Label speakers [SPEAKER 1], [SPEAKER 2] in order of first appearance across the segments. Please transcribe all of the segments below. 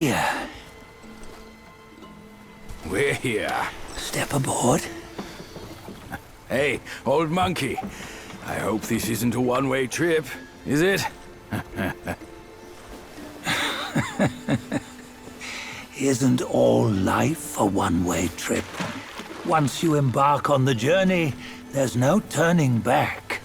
[SPEAKER 1] Yeah.
[SPEAKER 2] We're here.
[SPEAKER 1] Step aboard.
[SPEAKER 2] Hey, old monkey. I hope this isn't a one-way trip, is it?
[SPEAKER 1] Isn't all life a one-way trip? Once you embark on the journey, there's no turning back.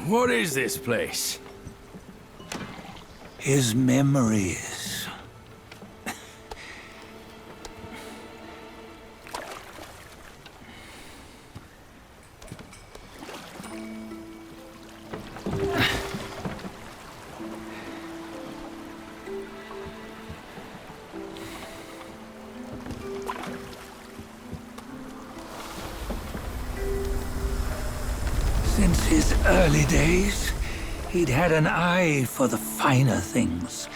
[SPEAKER 2] What is this place?
[SPEAKER 1] His memories. Since his early days, he'd had an eye for the finer things,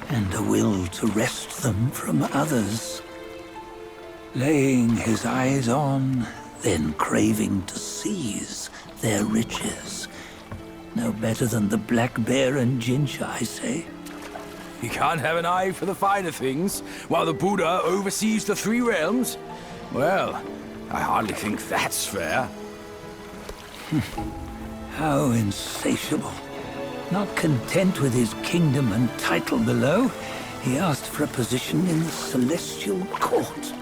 [SPEAKER 1] and a will to wrest them from others. Laying his eyes on, then craving to seize their riches. No better than the black bear and Jincha, I say.
[SPEAKER 2] You can't have an eye for the finer things, while the Buddha oversees the three realms? Well, I hardly think that's fair.
[SPEAKER 1] How insatiable. Not content with his kingdom and title below, he asked for a position in the Celestial Court.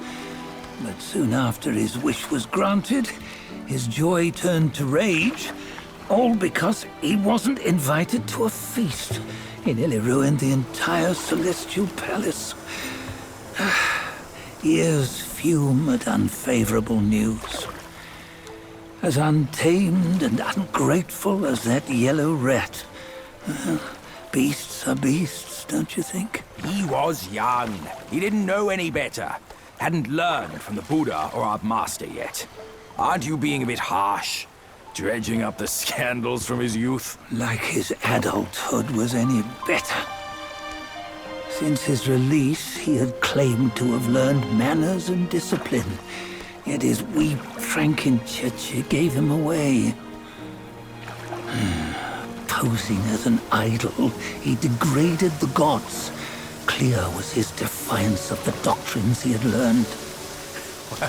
[SPEAKER 1] But soon after his wish was granted, his joy turned to rage, all because he wasn't invited to a feast. He nearly ruined the entire Celestial Palace. Ears fume at unfavorable news. As untamed and ungrateful as that yellow rat. Beasts are beasts, don't you think?
[SPEAKER 2] He was young. He didn't know any better. Hadn't learned from the Buddha or our master yet. Aren't you being a bit harsh? Dredging up the scandals from his youth?
[SPEAKER 1] Like his adulthood was any better. Since his release, he had claimed to have learned manners and discipline. Yet his weak Frankenchurch gave him away. Posing as an idol, he degraded the gods. Clear was his defiance of the doctrines he had learned.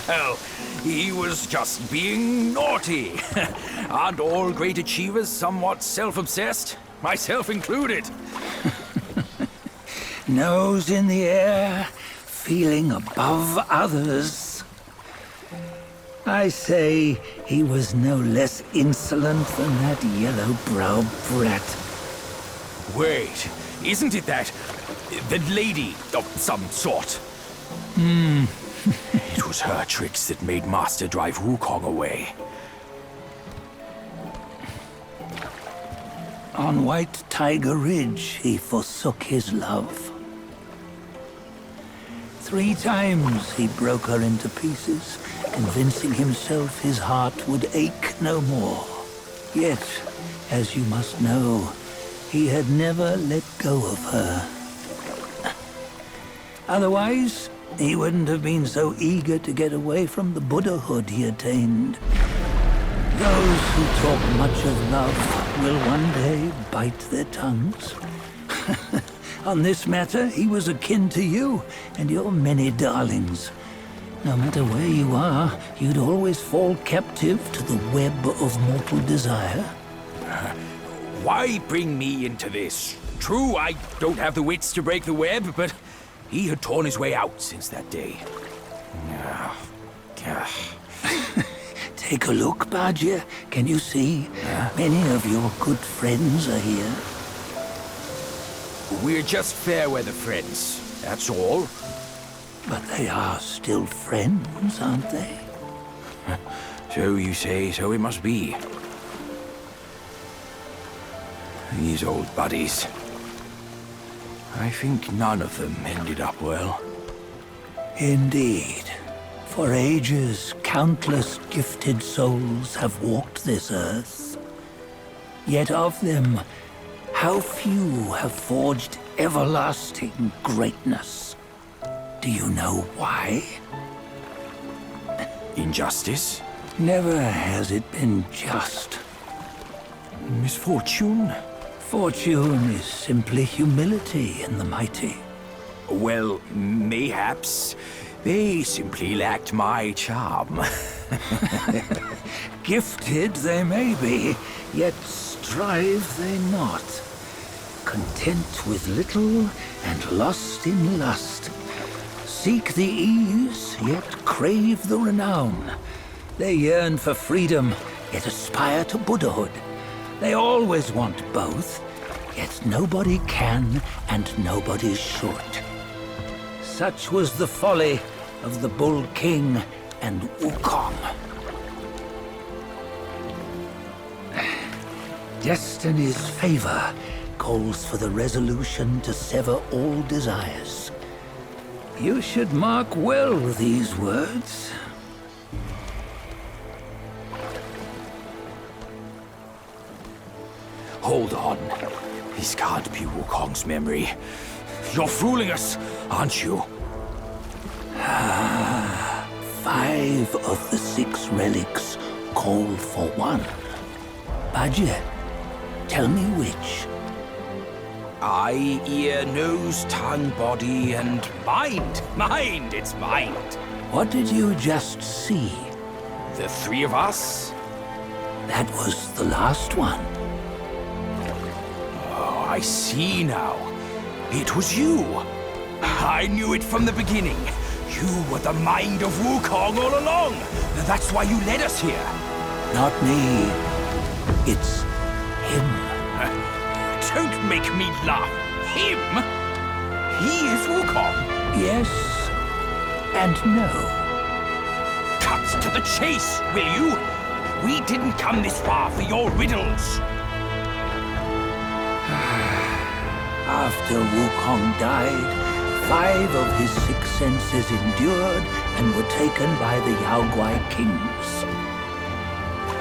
[SPEAKER 2] Well, he was just being naughty. Aren't all great achievers somewhat self-obsessed? Myself included.
[SPEAKER 1] Nose in the air, feeling above others. I say he was no less insolent than that yellow-browed brat.
[SPEAKER 2] Wait, isn't it that lady of some sort? It was her tricks that made Master drive Wukong away.
[SPEAKER 1] On White Tiger Ridge, he forsook his love. 3 times he broke her into pieces, convincing himself his heart would ache no more. Yet, as you must know, he had never let go of her. Otherwise, he wouldn't have been so eager to get away from the Buddhahood he attained. Those who talk much of love will one day bite their tongues. On this matter, he was akin to you and your many darlings. No matter where you are, you'd always fall captive to the web of mortal desire.
[SPEAKER 2] Why bring me into this? True, I don't have the wits to break the web, but he had torn his way out since that day.
[SPEAKER 1] Take a look, Bajia. Can you see? Many of your good friends are here.
[SPEAKER 2] We're just fair weather friends, that's all.
[SPEAKER 1] But they are still friends, aren't they?
[SPEAKER 2] So you say, so it must be. These old buddies. I think none of them ended up well.
[SPEAKER 1] Indeed. For ages, countless gifted souls have walked this earth. Yet of them, how few have forged everlasting greatness? Do you know why?
[SPEAKER 2] Injustice?
[SPEAKER 1] Never has it been just.
[SPEAKER 2] Misfortune?
[SPEAKER 1] Fortune is simply humility in the mighty.
[SPEAKER 2] Well, mayhaps they simply lacked my charm.
[SPEAKER 1] Gifted they may be, yet strive they not. Content with little and lost in lust. Seek the ease, yet crave the renown. They yearn for freedom, yet aspire to Buddhahood. They always want both, yet nobody can and nobody should. Such was the folly of the Bull King and Wukong. Destiny's favor calls for the resolution to sever all desires. You should mark well these words.
[SPEAKER 2] Hold on. This can't be Wukong's memory. You're fooling us, aren't you?
[SPEAKER 1] 5 of the 6 relics call for one. Bajie, tell me which.
[SPEAKER 2] Eye, ear, nose, tongue, body, and mind. Mind, it's mind.
[SPEAKER 1] What did you just see?
[SPEAKER 2] The 3 of us?
[SPEAKER 1] That was the last one.
[SPEAKER 2] Oh, I see now. It was you. I knew it from the beginning. You were the mind of Wukong all along. That's why you led us here.
[SPEAKER 1] Not me. It's him.
[SPEAKER 2] Don't make me laugh. Him? He is Wukong.
[SPEAKER 1] Yes and no.
[SPEAKER 2] Cut to the chase, will you? We didn't come this far for your riddles.
[SPEAKER 1] After Wukong died, 5 of his 6 senses endured and were taken by the Yaoguai kings.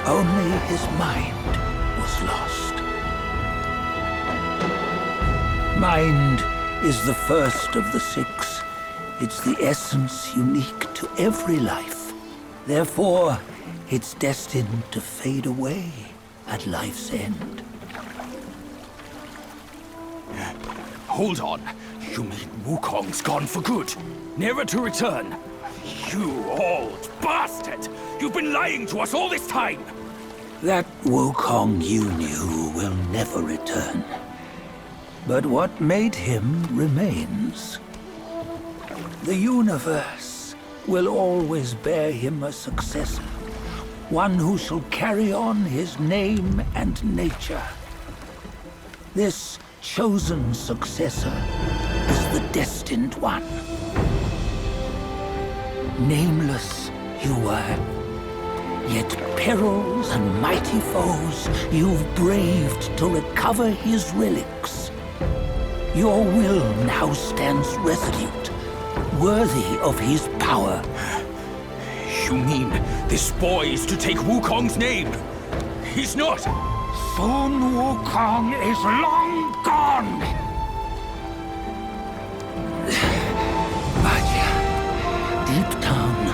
[SPEAKER 1] Only his mind was lost. Mind is the first of the 6. It's the essence unique to every life. Therefore, it's destined to fade away at life's end.
[SPEAKER 2] Hold on. You mean Wukong's gone for good? Never to return? You old bastard! You've been lying to us all this time!
[SPEAKER 1] That Wukong you knew will never return. But what made him remains. The universe will always bear him a successor. One who shall carry on his name and nature. This chosen successor is the destined one. Nameless you were, yet perils and mighty foes you've braved to recover his relics. Your will now stands resolute, worthy of his power.
[SPEAKER 2] You mean this boy is to take Wukong's name? He's not!
[SPEAKER 1] Sun Wukong is long gone! Bajie, deep down,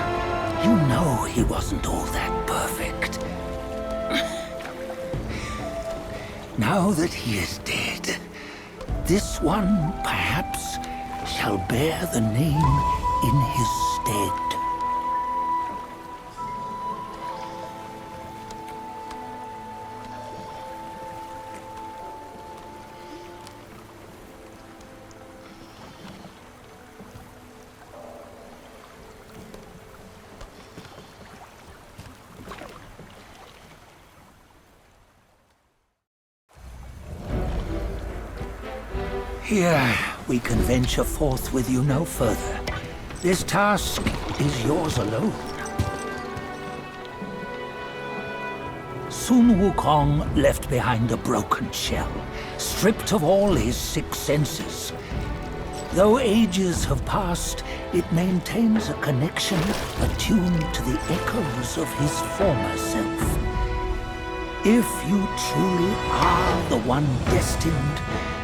[SPEAKER 1] you know he wasn't all that perfect. Now that he is dead, this one, perhaps, shall bear the name in his stead. Here, we can venture forth with you no further. This task is yours alone. Sun Wukong left behind a broken shell, stripped of all his 6 senses. Though ages have passed, it maintains a connection attuned to the echoes of his former self. If you truly are the one destined,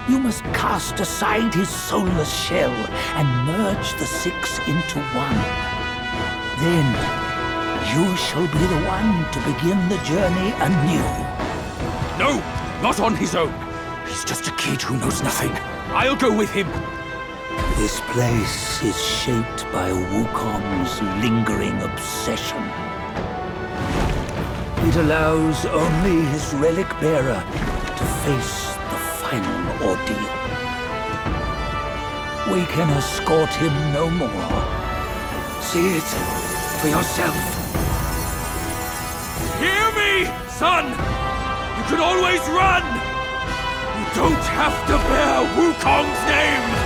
[SPEAKER 1] you must cast aside his soulless shell and merge the 6 into one. Then, you shall be the one to begin the journey anew.
[SPEAKER 2] No! Not on his own. He's just a kid who knows nothing. I'll go with him.
[SPEAKER 1] This place is shaped by Wukong's lingering obsession. It allows only his relic bearer to face the final ordeal. We can escort him no more. See it for yourself.
[SPEAKER 2] Hear me, son! You can always run! You don't have to bear Wukong's name!